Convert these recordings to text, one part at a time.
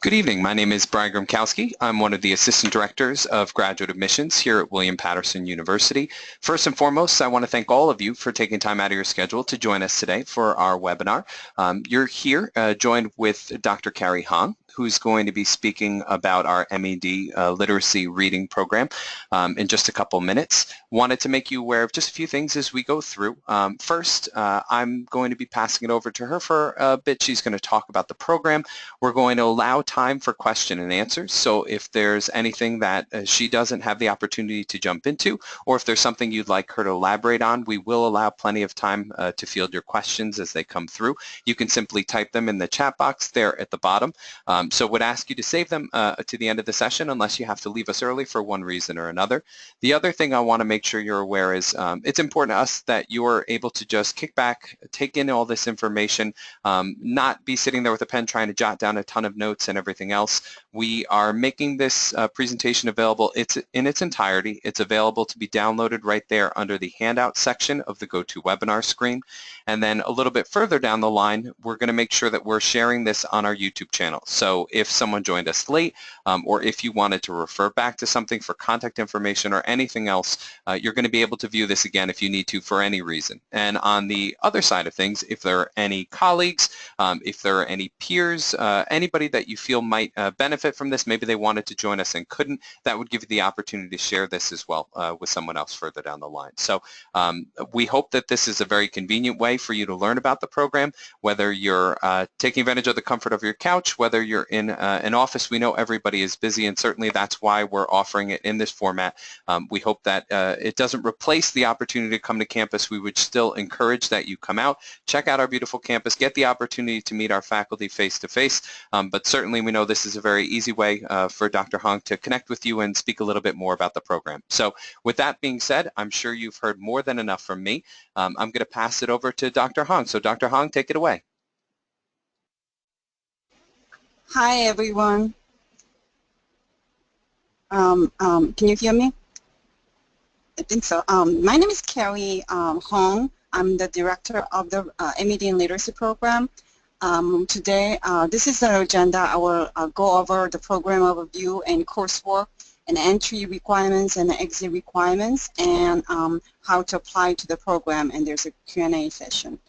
Good evening. My name is Brian Grzymkowski. I'm one of the Assistant Directors of Graduate Admissions here at William Paterson University. First and foremost, I want to thank all of you for taking time out of your schedule to join us today for our webinar. You're here joined with Dr. Carrie Hong, who's going to be speaking about our M.Ed literacy reading program in just a couple minutes. Wanted to make you aware of just a few things as we go through. First, I'm going to be passing it over to her for a bit. She's going to talk about the program. We're going to allow time for question and answers, so if there's anything that she doesn't have the opportunity to jump into, or if there's something you'd like her to elaborate on, we will allow plenty of time to field your questions as they come through. You can simply type them in the chat box there at the bottom. So would ask you to save them to the end of the session unless you have to leave us early for one reason or another. The other thing I want to make sure you're aware is it's important to us that you're able to just kick back, take in all this information, not be sitting there with a pen trying to jot down a ton of notes and everything else. We are making this presentation available in its entirety. It's available to be downloaded right there under the handout section of the GoToWebinar screen. And then a little bit further down the line, we're going to make sure that we're sharing this on our YouTube channel. So if someone joined us late, or if you wanted to refer back to something for contact information or anything else, you're going to be able to view this again if you need to for any reason. And on the other side of things, if there are any colleagues, if there are any peers, anybody that you feel might benefit from this, maybe they wanted to join us and couldn't, that would give you the opportunity to share this as well with someone else further down the line. So we hope that this is a very convenient way for you to learn about the program, whether you're taking advantage of the comfort of your couch, whether you're in an office. We know everybody is busy, and certainly that's why we're offering it in this format. We hope that it doesn't replace the opportunity to come to campus. We would still encourage that you come out, check out our beautiful campus, get the opportunity to meet our faculty face-to-face, but certainly we know this is a very easy way for Dr. Hong to connect with you and speak a little bit more about the program. So with that being said, I'm sure you've heard more than enough from me. I'm going to pass it over to Dr. Hong. So Dr. Hong, take it away. Hi, everyone. Can you hear me? I think so. My name is Carrie Hong. I'm the director of the M.Ed in Literacy program. Today, this is the agenda. I will go over the program overview and coursework and entry requirements and exit requirements, and how to apply to the program, and there's a Q&A session.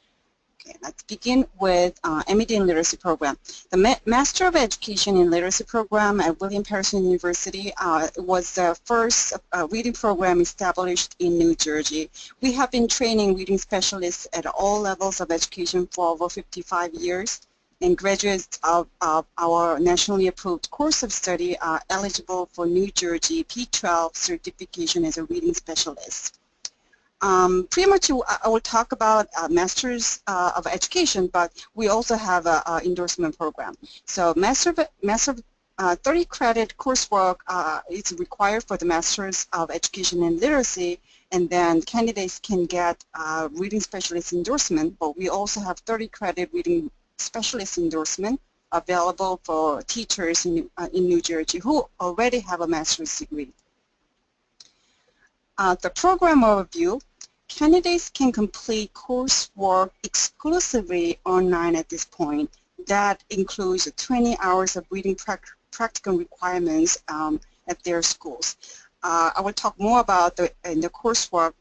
Okay, let's begin with M.Ed in Literacy program. The Master of Education in Literacy program at William Paterson University was the first reading program established in New Jersey. We have been training reading specialists at all levels of education for over 55 years, and graduates of our nationally approved course of study are eligible for New Jersey P12 certification as a reading specialist. Pretty much I will talk about Masters of Education, but we also have an endorsement program. So Master 30 credit coursework is required for the Masters of Education in Literacy, and then candidates can get reading specialist endorsement, but we also have 30 credit reading specialist endorsement available for teachers in New Jersey who already have a master's degree. The program overview: candidates can complete coursework exclusively online at this point. That includes 20 hours of reading practical requirements at their schools. I will talk more about in the coursework,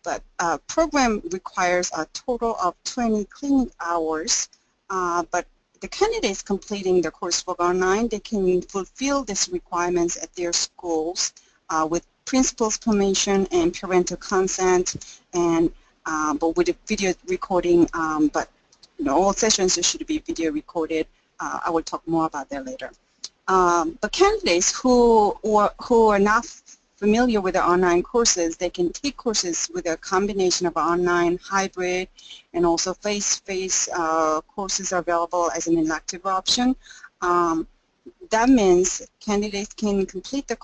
but program requires a total of 20 clinic hours, but the candidates completing the coursework online, they can fulfill these requirements at their schools with principal's permission and parental consent, and but with a video recording. But you know, all sessions should be video recorded. I will talk more about that later. But candidates who are not familiar with the online courses, they can take courses with a combination of online, hybrid, and also face-to-face courses are available as an elective option. That means candidates can complete the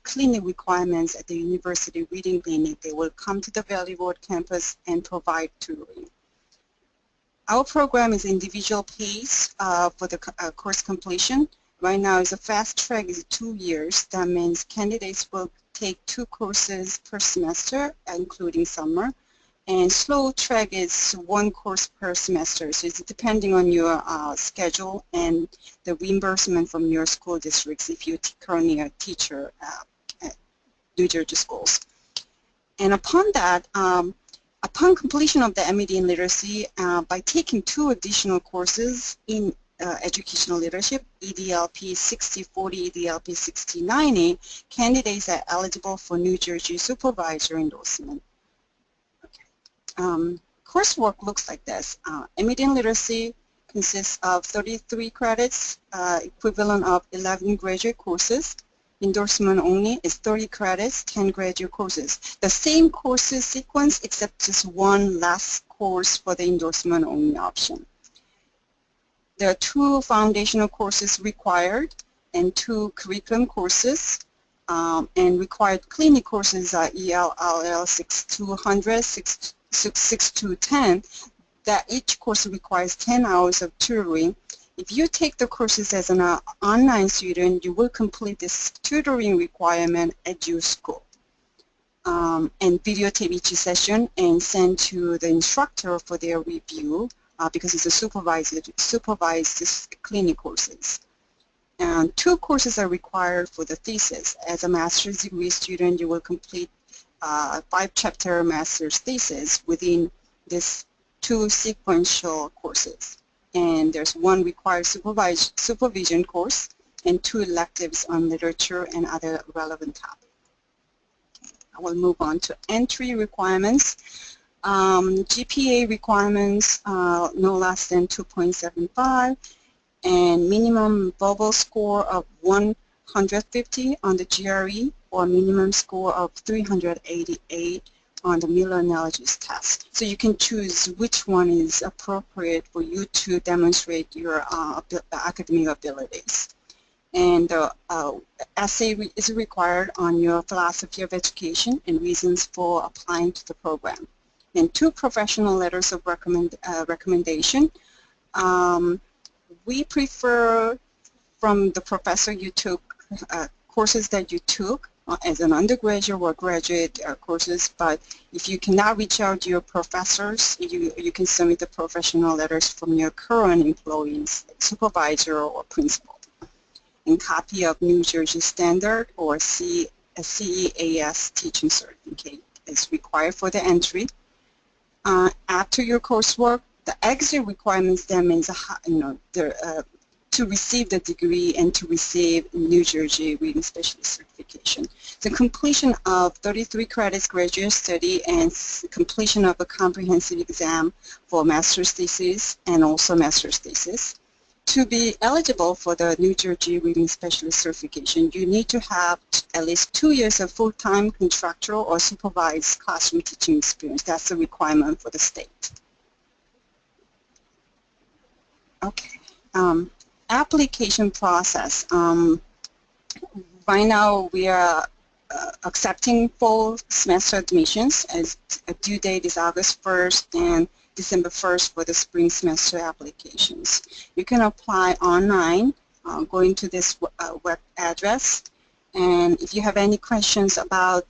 clinic requirements at the university reading clinic. They will come to the Valley Road campus and provide tutoring. Our program is individual pace for the course completion. Right now, it's a fast track is 2 years. That means candidates will take 2 courses per semester, including summer. And slow track is one course per semester, so it's depending on your schedule and the reimbursement from your school districts if you're currently a teacher at New Jersey schools. And upon that, upon completion of the M.Ed in literacy, by taking 2 additional courses in educational leadership, EDLP 6040, EDLP 6090, candidates are eligible for New Jersey supervisor endorsement. Coursework looks like this. M.Ed in literacy consists of 33 credits, equivalent of 11 graduate courses. Endorsement only is 30 credits, 10 graduate courses. The same courses sequence except just one last course for the endorsement only option. There are 2 foundational courses required and 2 curriculum courses. And required clinic courses are ELL 6200, 6210, that each course requires 10 hours of tutoring. If you take the courses as an online student, you will complete this tutoring requirement at your school. And videotape each session and send to the instructor for their review because it's a supervised clinic courses. And 2 courses are required for the thesis. As a master's degree student, you will complete 5-chapter master's thesis within these 2 sequential courses. And there's 1 required supervision course and 2 electives on literature and other relevant topics. I will move on to entry requirements. GPA requirements no less than 2.75 and minimum verbal score of 150 on the GRE or minimum score of 388 on the Miller Analysis test. So you can choose which one is appropriate for you to demonstrate your academic abilities. And the essay is required on your philosophy of education and reasons for applying to the program. And 2 professional letters of recommendation. We prefer from the professor you took courses that you took as an undergraduate or graduate courses, but if you cannot reach out to your professors, you can submit the professional letters from your current employees, supervisor or principal. And copy of New Jersey Standard or CEAS teaching certificate is required for the entry. After your coursework, the exit requirements then means to receive the degree and to receive New Jersey Reading Specialist certification. The completion of 33 credits graduate study and completion of a comprehensive exam for master's thesis and also master's thesis. To be eligible for the New Jersey Reading Specialist certification, you need to have at least 2 years of full-time contractual or supervised classroom teaching experience. That's the requirement for the state. Okay. Application process. Right now we are accepting full semester admissions as a due date is August 1st and December 1st for the spring semester applications. You can apply online going to this web address, and if you have any questions about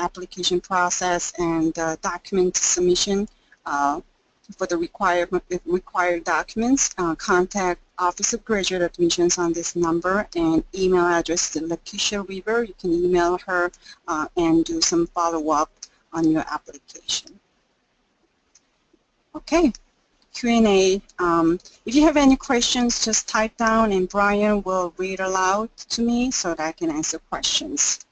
application process and document submission for the required documents, contact Office of Graduate Admissions on this number and email address to Lakeisha Weaver. You can email her and do some follow-up on your application. Okay, Q&A. If you have any questions, just type down and Brian will read aloud to me so that I can answer questions.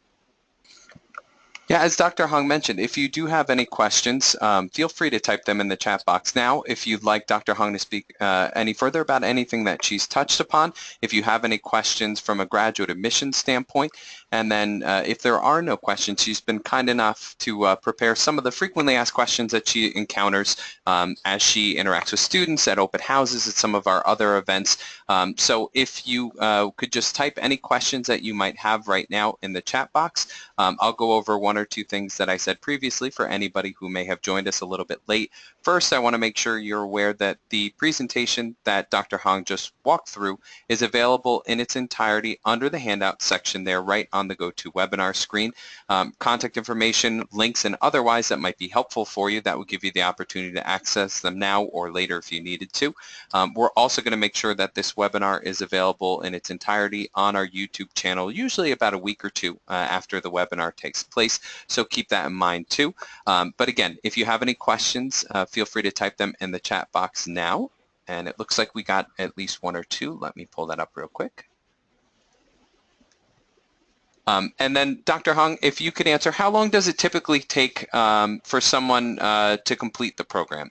Yeah, as Dr. Hong mentioned, if you do have any questions, feel free to type them in the chat box now. If you'd like Dr. Hong to speak any further about anything that she's touched upon, if you have any questions from a graduate admissions standpoint, and then if there are no questions, she's been kind enough to prepare some of the frequently asked questions that she encounters as she interacts with students at open houses at some of our other events. So if you could just type any questions that you might have right now in the chat box, I'll go over one one or two things that I said previously for anybody who may have joined us a little bit late. First, I want to make sure you're aware that the presentation that Dr. Hong just walked through is available in its entirety under the handout section there right on the GoToWebinar screen. Contact information, links, and otherwise that might be helpful for you. That will give you the opportunity to access them now or later if you needed to. We're also going to make sure that this webinar is available in its entirety on our YouTube channel, usually about a week or two after the webinar takes place, so keep that in mind too. But again, if you have any questions, feel free to type them in the chat box now, and it looks like we got at least one or two. Let me pull that up real quick. And then Dr. Hong, if you could answer, how long does it typically take for someone to complete the program?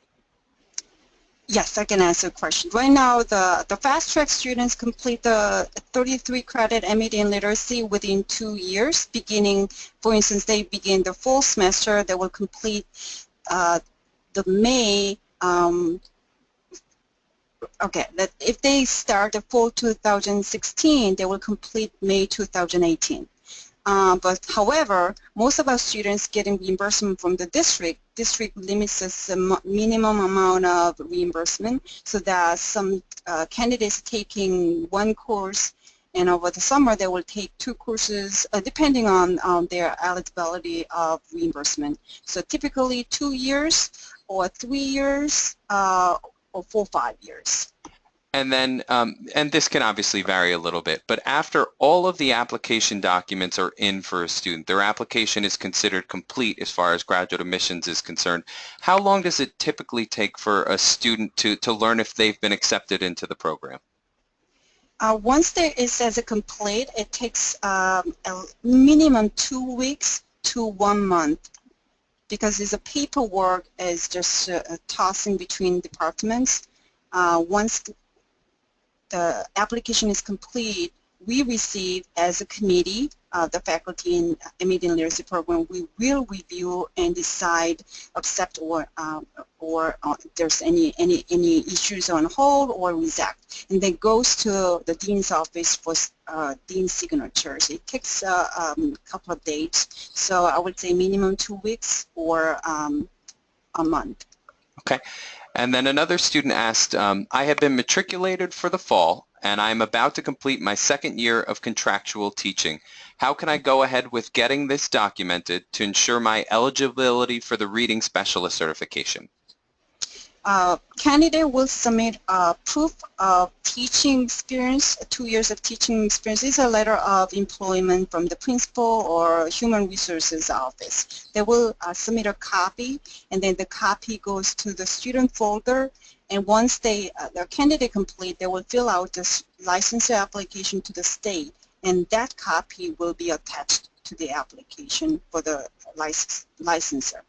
Yes, I can answer the question. Right now, the fast track students complete the 33 credit M.Ed in literacy within 2 years, beginning, for instance, they begin the full semester, they will complete the May, that if they start the fall 2016, they will complete May 2018. But however, most of our students getting reimbursement from the district. District limits us the minimum amount of reimbursement, so that some candidates taking one course, and over the summer they will take 2 courses depending on their eligibility of reimbursement. So typically 2 years or 3 years or 4 or 5 years. And then, and this can obviously vary a little bit, but after all of the application documents are in for a student, their application is considered complete as far as graduate admissions is concerned. How long does it typically take for a student to learn if they've been accepted into the program? Once there is as a complete, it takes a minimum 2 weeks to 1 month, because the paperwork is just tossing between departments. Once the application is complete, we receive as a committee, the faculty in M.Ed in literacy program, we will review and decide accept or there's any issues on hold or reject, and then goes to the dean's office for dean's signatures. It takes a couple of days, so I would say minimum 2 weeks or a month. Okay. And then another student asked, I have been matriculated for the fall and I'm about to complete my 2nd year of contractual teaching. How can I go ahead with getting this documented to ensure my eligibility for the reading specialist certification? Candidate will submit proof of teaching experience, 2 years of teaching experience. It's a letter of employment from the principal or human resources office. They will submit a copy, and then the copy goes to the student folder, and once the candidate complete, they will fill out this licensure application to the state, and that copy will be attached to the application for the licensure.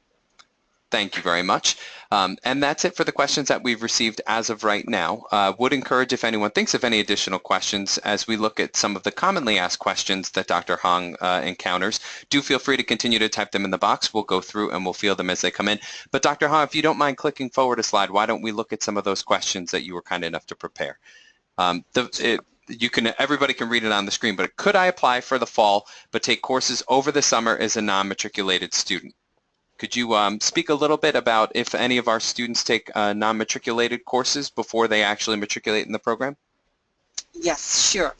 Thank you very much. And that's it for the questions that we've received as of right now. Would encourage, if anyone thinks of any additional questions as we look at some of the commonly asked questions that Dr. Hong encounters, do feel free to continue to type them in the box. We'll go through and we'll field them as they come in. But Dr. Hong, if you don't mind clicking forward a slide, why don't we look at some of those questions that you were kind enough to prepare? Everybody can read it on the screen, but could I apply for the fall but take courses over the summer as a non-matriculated student? Could you speak a little bit about if any of our students take non-matriculated courses before they actually matriculate in the program? Yes, sure.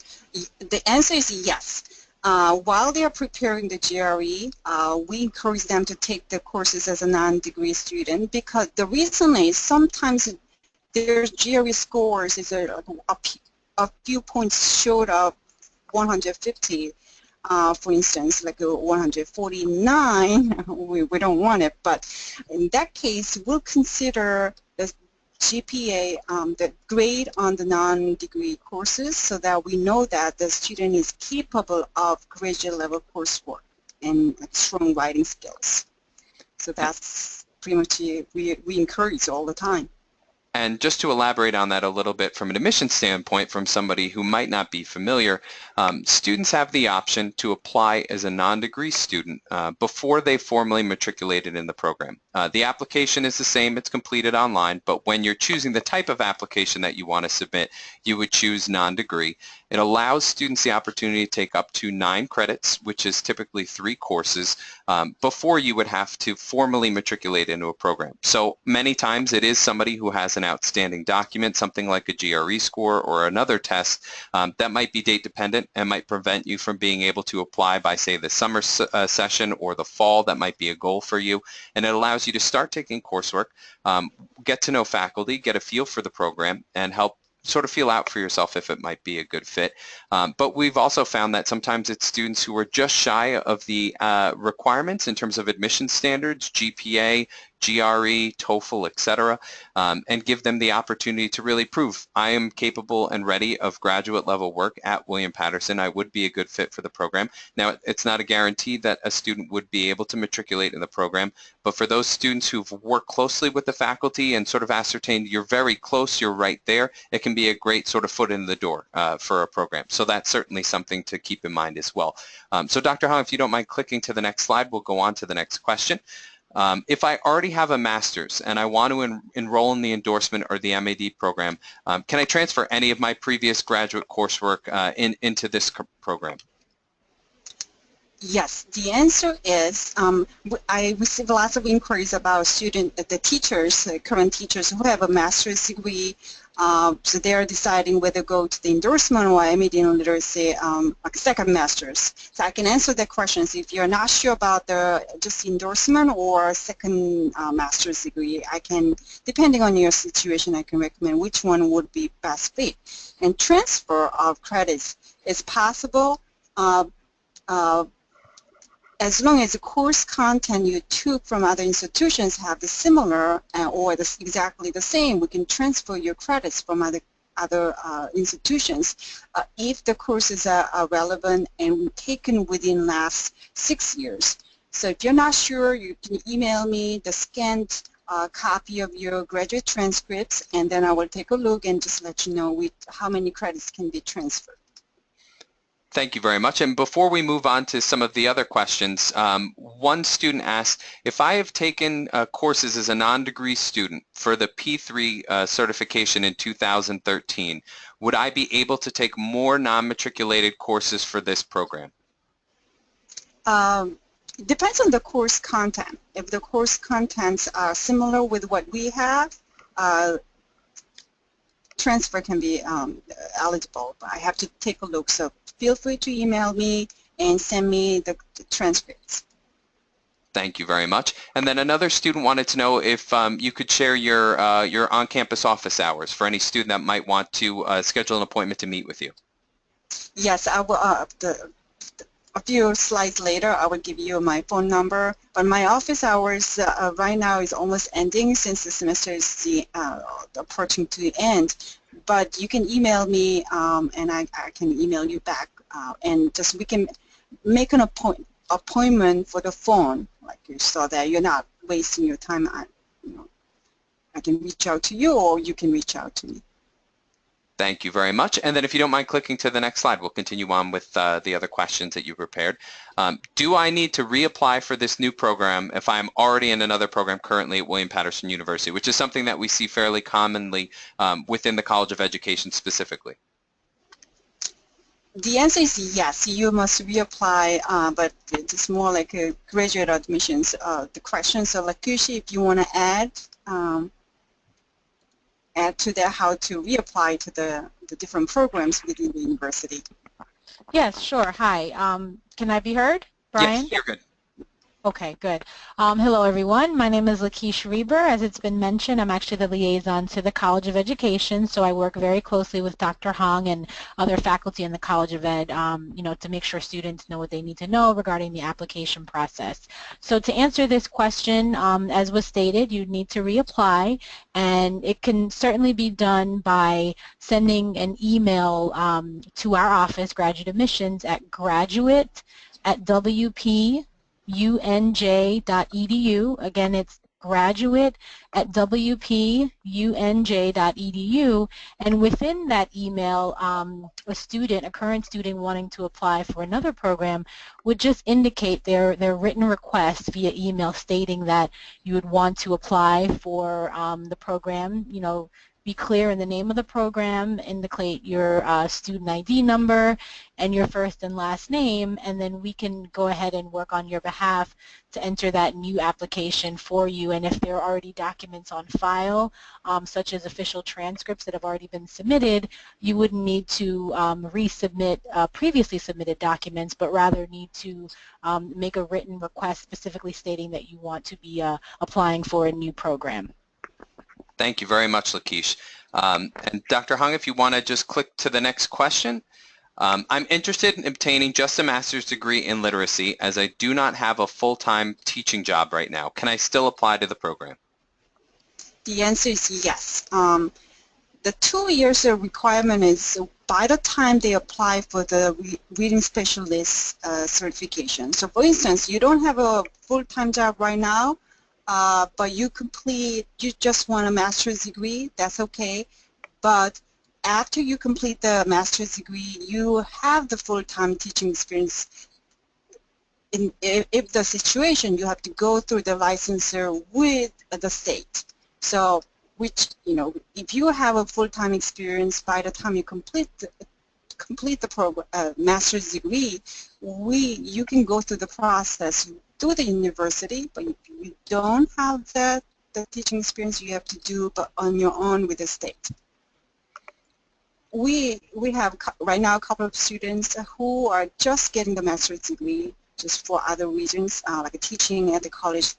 The answer is yes. While they are preparing the GRE, we encourage them to take the courses as a non-degree student, because the reason is sometimes their GRE scores is a few points short of 150. For instance, like 149, we don't want it, but in that case, we'll consider the GPA, the grade on the non-degree courses, so that we know that the student is capable of graduate level coursework and strong writing skills. So that's pretty much we encourage all the time. And just to elaborate on that a little bit from an admissions standpoint, from somebody who might not be familiar, students have the option to apply as a non-degree student before they formally matriculated in the program. The application is the same, it's completed online, but when you're choosing the type of application that you want to submit, you would choose non-degree. It allows students the opportunity to take up to 9 credits, which is typically 3 courses, before you would have to formally matriculate into a program. So many times it is somebody who has an outstanding document, something like a GRE score or another test, that might be date dependent and might prevent you from being able to apply by, say, the summer session or the fall. That might be a goal for you. And it allows you to start taking coursework, get to know faculty, get a feel for the program, and help sort of feel out for yourself if it might be a good fit. But we've also found that sometimes it's students who are just shy of the requirements in terms of admission standards, GPA, GRE, TOEFL, etc., and give them the opportunity to really prove I am capable and ready of graduate level work at William Paterson. I would be a good fit for the program. Now, it's not a guarantee that a student would be able to matriculate in the program, but for those students who've worked closely with the faculty and sort of ascertained you're very close, you're right there, it can be a great sort of foot in the door for a program. So that's certainly something to keep in mind as well. So Dr. Hong, if you don't mind clicking to the next slide, we'll go on to the next question. If I already have a master's and I want to enroll in the endorsement or the M.Ed program, can I transfer any of my previous graduate coursework into this program? Yes, the answer is I receive lots of inquiries about the teachers, current teachers who have a master's degree, so they're deciding whether to go to the endorsement or M.Ed in literacy, like a second master's. So I can answer that question. So if you're not sure about just endorsement or second master's degree, I can, depending on your situation, I can recommend which one would be best fit. And transfer of credits is possible. As long as the course content you took from other institutions have the similar or exactly the same, we can transfer your credits from other institutions if the courses are relevant and taken within last 6 years. So if you're not sure, you can email me the scanned copy of your graduate transcripts, and then I will take a look and just let you know how many credits can be transferred. Thank you very much. And before we move on to some of the other questions, one student asked, if I have taken courses as a non-degree student for the P3 certification in 2013, would I be able to take more non-matriculated courses for this program? Depends on the course content. If the course contents are similar with what we have, transfer can be eligible, but I have to take a look. So feel free to email me and send me the transcripts. Thank you very much. And then another student wanted to know if you could share your on-campus office hours for any student that might want to schedule an appointment to meet with you. Yes, I will. A few slides later, I will give you my phone number. But my office hours right now is almost ending since the semester is approaching to the end. But you can email me, and I can email you back, and just we can make an appointment for the phone, like you saw that you're not wasting your time. I can reach out to you, or you can reach out to me. Thank you very much. And then if you don't mind clicking to the next slide, we'll continue on with the other questions that you prepared. Do I need to reapply for this new program if I'm already in another program currently at William Paterson University, which is something that we see fairly commonly within the College of Education specifically? The answer is yes, you must reapply, but it's more like a graduate admissions. The questions are like, Kushi, if you want to add to that, how to reapply to the different programs within the university. Yes, sure. Hi. Can I be heard, Brian? Yes, you're good. Okay, good. Hello, everyone. My name is Lakeisha Reber. As it's been mentioned, I'm actually the liaison to the College of Education, so I work very closely with Dr. Hong and other faculty in the College of Ed, to make sure students know what they need to know regarding the application process. So to answer this question, as was stated, you need to reapply, and it can certainly be done by sending an email to our office, Graduate Admissions, at graduate@WPGrad.edu. Again, it's graduate@WPGrad.edu, and within that email, a current student wanting to apply for another program would just indicate their written request via email stating that you would want to apply for the program, be clear in the name of the program, indicate your student ID number and your first and last name, and then we can go ahead and work on your behalf to enter that new application for you. And if there are already documents on file, such as official transcripts that have already been submitted, you wouldn't need to resubmit previously submitted documents, but rather need to make a written request specifically stating that you want to be applying for a new program. Thank you very much, Lakesh. And Dr. Hung, if you want to just click to the next question. I'm interested in obtaining just a master's degree in literacy as I do not have a full-time teaching job right now. Can I still apply to the program? The answer is yes. The 2 years requirement is by the time they apply for the reading specialist certification. So for instance, you don't have a full-time job right now, but you just want a master's degree, that's okay. But after you complete the master's degree, you have the full-time teaching experience. If the situation, you have to go through the licensure with the state. So, if you have a full-time experience by the time you complete the program, master's degree, you can go through the process through the university, but if you don't have the teaching experience, you have to do but on your own with the state. We have right now a couple of students who are just getting the master's degree just for other reasons, like teaching at the college,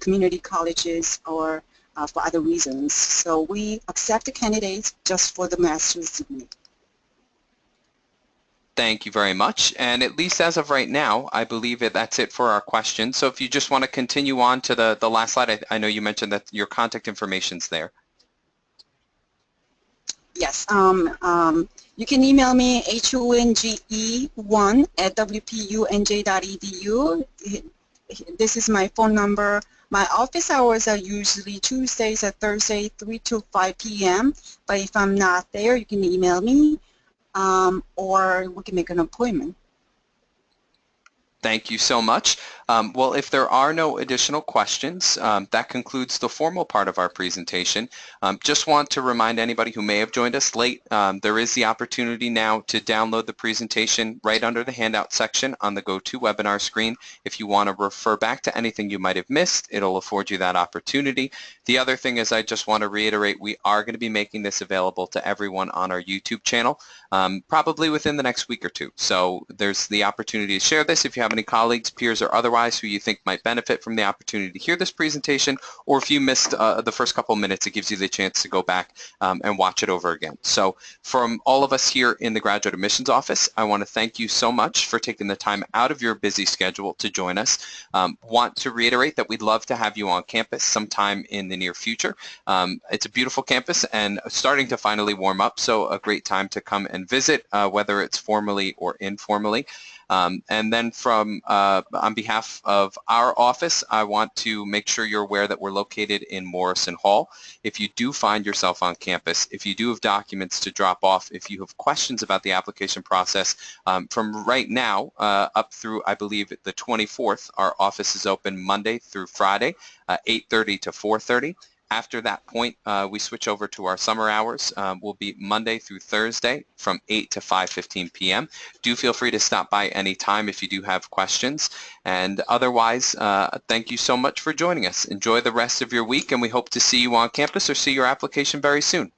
community colleges, or for other reasons. So we accept the candidates just for the master's degree. Thank you very much. And at least as of right now, I believe that's it for our questions. So if you just want to continue on to the last slide, I know you mentioned that your contact information's there. Yes. You can email me honge1@wpunj.edu. This is my phone number. My office hours are usually Tuesdays and Thursdays, 3 to 5 p.m. But if I'm not there, you can email me, or we can make an appointment. Thank you so much. Well, if there are no additional questions, that concludes the formal part of our presentation. Just want to remind anybody who may have joined us late, there is the opportunity now to download the presentation right under the handout section on the GoToWebinar screen. If you want to refer back to anything you might have missed, it'll afford you that opportunity. The other thing is I just want to reiterate, we are going to be making this available to everyone on our YouTube channel, probably within the next week or two. So there's the opportunity to share this if you have any colleagues, peers, or otherwise who you think might benefit from the opportunity to hear this presentation, or if you missed the first couple of minutes, it gives you the chance to go back and watch it over again. So from all of us here in the Graduate Admissions Office, I want to thank you so much for taking the time out of your busy schedule to join us. Want to reiterate that we'd love to have you on campus sometime in the near future. It's a beautiful campus and starting to finally warm up, so a great time to come and visit, whether it's formally or informally. And then from on behalf of our office, I want to make sure you're aware that we're located in Morrison Hall. If you do find yourself on campus, if you do have documents to drop off, if you have questions about the application process, from right now up through, I believe, the 24th, our office is open Monday through Friday, 8:30 to 4:30. After that point, we switch over to our summer hours. Will be Monday through Thursday from 8 to 5:15 p.m. Do feel free to stop by any time if you do have questions. And otherwise, thank you so much for joining us. Enjoy the rest of your week, and we hope to see you on campus or see your application very soon.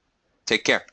Take care.